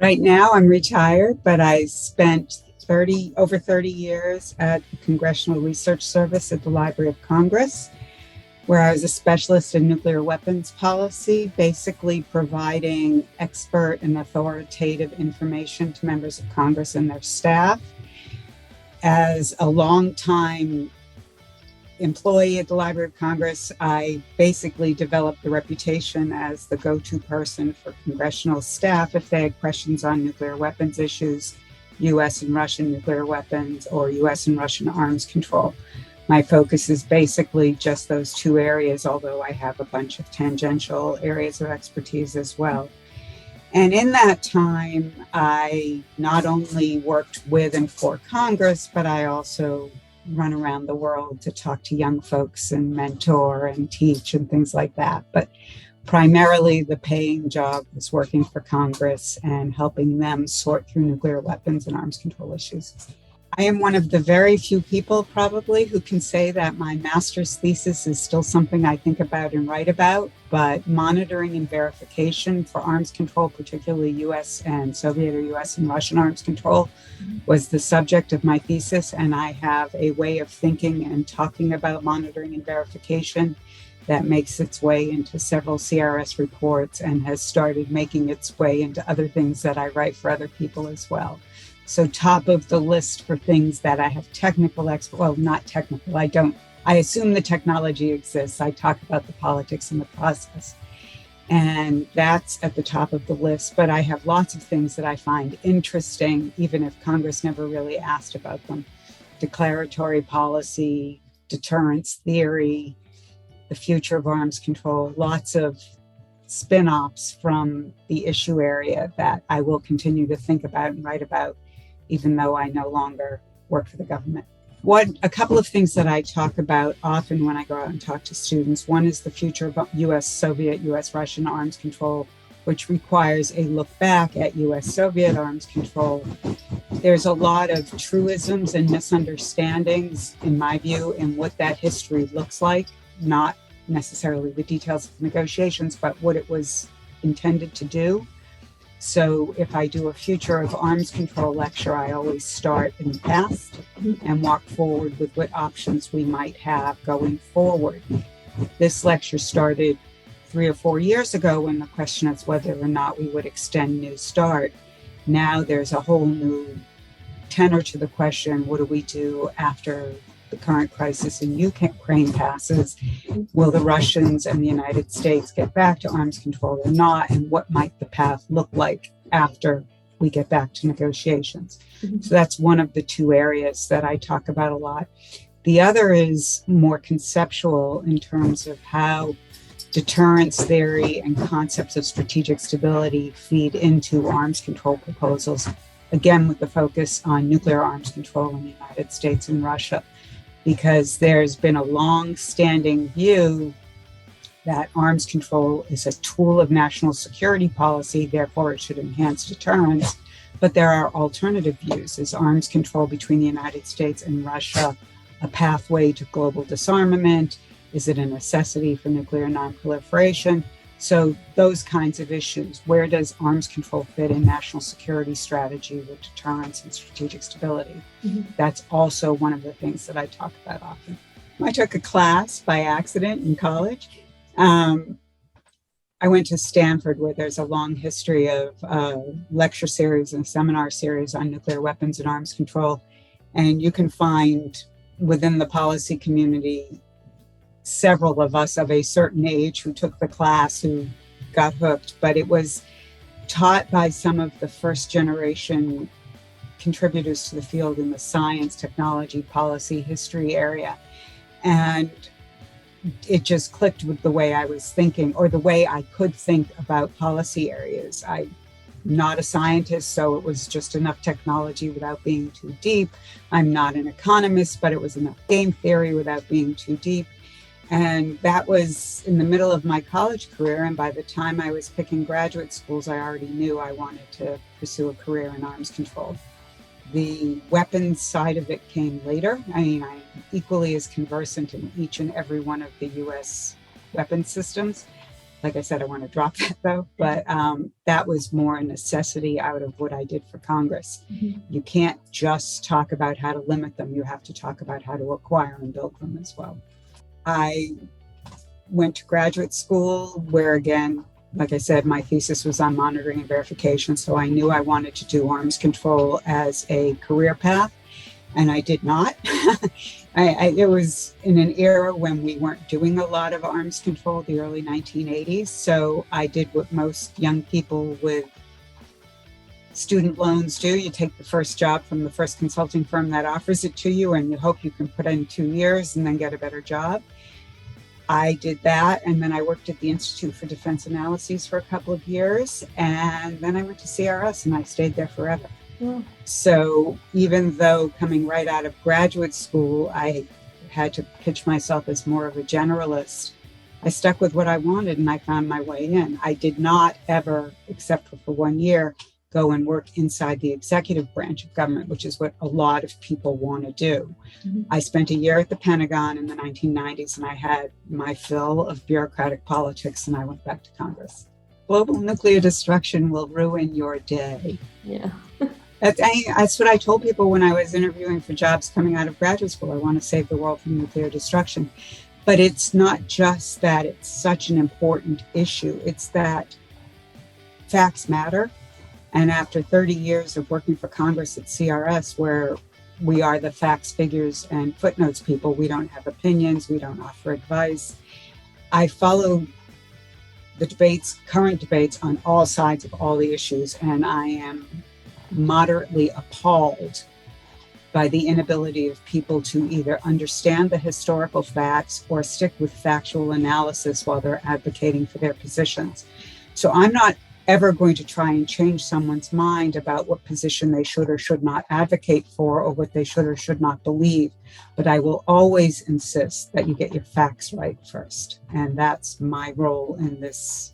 Right now, I'm retired, but I spent over 30 years at the Congressional Research Service at the Library of Congress, where I was a specialist in nuclear weapons policy, basically providing expert and authoritative information to members of Congress and their staff. As a longtime employee at the Library of Congress, I basically developed the reputation as the go-to person for congressional staff if they had questions on nuclear weapons issues, US and Russian nuclear weapons, or US and Russian arms control. My focus is basically just those two areas, although I have a bunch of tangential areas of expertise as well. And in that time, I not only worked with and for Congress, but I also run around the world to talk to young folks and mentor and teach and things like that. But primarily the paying job was working for Congress and helping them sort through nuclear weapons and arms control issues. I am one of the very few people probably who can say that my master's thesis is still something I think about and write about, but monitoring and verification for arms control, particularly US and Soviet or US and Russian arms control, was the subject of my thesis. And I have a way of thinking and talking about monitoring and verification that makes its way into several CRS reports and has started making its way into other things that I write for other people as well. So top of the list for things that I have technical well, not technical, I assume the technology exists. I talk about the politics and the process. And that's at the top of the list. But I have lots of things that I find interesting, even if Congress never really asked about them. Declaratory policy, deterrence theory, the future of arms control, lots of spin-offs from the issue area that I will continue to think about and write about, even though I no longer work for the government. A couple of things that I talk about often when I go out and talk to students. One is the future of US Soviet, US Russian arms control, which requires a look back at US Soviet arms control. There's a lot of truisms and misunderstandings, in my view, in what that history looks like, not necessarily the details of the negotiations, but what it was intended to do. So if I do a future of arms control lecture, I always start in the past and walk forward with what options we might have going forward. This lecture started 3 or 4 years ago when the question is whether or not we would extend New START. Now there's a whole new tenor to the question, what do we do after the current crisis in Ukraine passes? Will the Russians and the United States get back to arms control or not? And what might the path look like after we get back to negotiations? So that's one of the two areas that I talk about a lot. The other is more conceptual in terms of how deterrence theory and concepts of strategic stability feed into arms control proposals, again, with the focus on nuclear arms control in the United States and Russia. Because there's been a long-standing view that arms control is a tool of national security policy, therefore it should enhance deterrence. But there are alternative views. Is arms control between the United States and Russia a pathway to global disarmament? Is it a necessity for nuclear nonproliferation? So those kinds of issues. Where does arms control fit in national security strategy with deterrence and strategic stability? That's also one of the things that I talk about often. I took a class by accident in college. I went to Stanford, where there's a long history of lecture series and seminar series on nuclear weapons and arms control. And you can find within the policy community several of us of a certain age who took the class who got hooked, but it was taught by some of the first generation contributors to the field in the science, technology, policy, history area. And it just clicked with the way I was thinking, or the way I could think about policy areas. I'm not a scientist, so it was just enough technology without being too deep. I'm not an economist, but it was enough game theory without being too deep. And that was in the middle of my college career. And by the time I was picking graduate schools, I already knew I wanted to pursue a career in arms control. The weapons side of it came later. I mean, I'm equally as conversant in each and every one of the US weapons systems. Like I said, I want to drop that though, but that was more a necessity out of what I did for Congress. Mhm. You can't just talk about how to limit them. You have to talk about how to acquire and build them as well. I went to graduate school where, again, like I said, my thesis was on monitoring and verification. So I knew I wanted to do arms control as a career path, and I did not. It was in an era when we weren't doing a lot of arms control, the early 1980s. So I did what most young people with student loans do. You take the first job from the first consulting firm that offers it to you, and you hope you can put in 2 years and then get a better job. I did that, and then I worked at the Institute for Defense Analyses for a couple of years, and then I went to CRS, and I stayed there forever. Yeah. So even though coming right out of graduate school, I had to pitch myself as more of a generalist, I stuck with what I wanted, and I found my way in. I did not ever, except for 1 year, go and work inside the executive branch of government, which is what a lot of people want to do. Mhm. I spent a year at the Pentagon in the 1990s, and I had my fill of bureaucratic politics, and I went back to Congress. Global nuclear destruction will ruin your day. Yeah. That's what I told people when I was interviewing for jobs coming out of graduate school. I want to save the world from nuclear destruction. But it's not just that it's such an important issue. It's that facts matter. And after 30 years of working for Congress at CRS, where we are the facts, figures, and footnotes people, we don't have opinions, we don't offer advice. I follow the debates, current debates on all sides of all the issues, and I am moderately appalled by the inability of people to either understand the historical facts or stick with factual analysis while they're advocating for their positions. So I'm not ever going to try and change someone's mind about what position they should or should not advocate for or what they should or should not believe. But I will always insist that you get your facts right first. And that's my role in this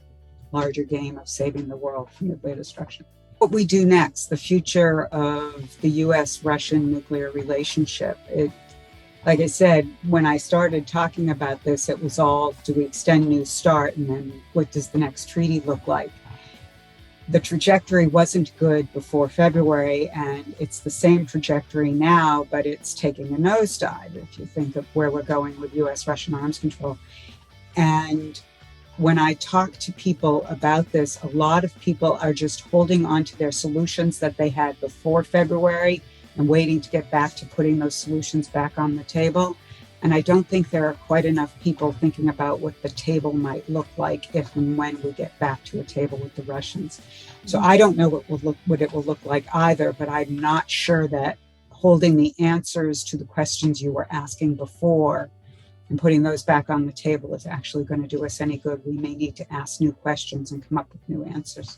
larger game of saving the world from nuclear destruction. What we do next, the future of the US-Russian nuclear relationship. Like I said, when I started talking about this, it was all, do we extend New START, and then what does the next treaty look like? The trajectory wasn't good before February, and it's the same trajectory now, but it's taking a nosedive if you think of where we're going with US-Russian arms control. And when I talk to people about this, a lot of people are just holding on to their solutions that they had before February and waiting to get back to putting those solutions back on the table. And I don't think there are quite enough people thinking about what the table might look like if and when we get back to a table with the Russians. So I don't know what it will look like either, but I'm not sure that holding the answers to the questions you were asking before and putting those back on the table is actually going to do us any good. We may need to ask new questions and come up with new answers.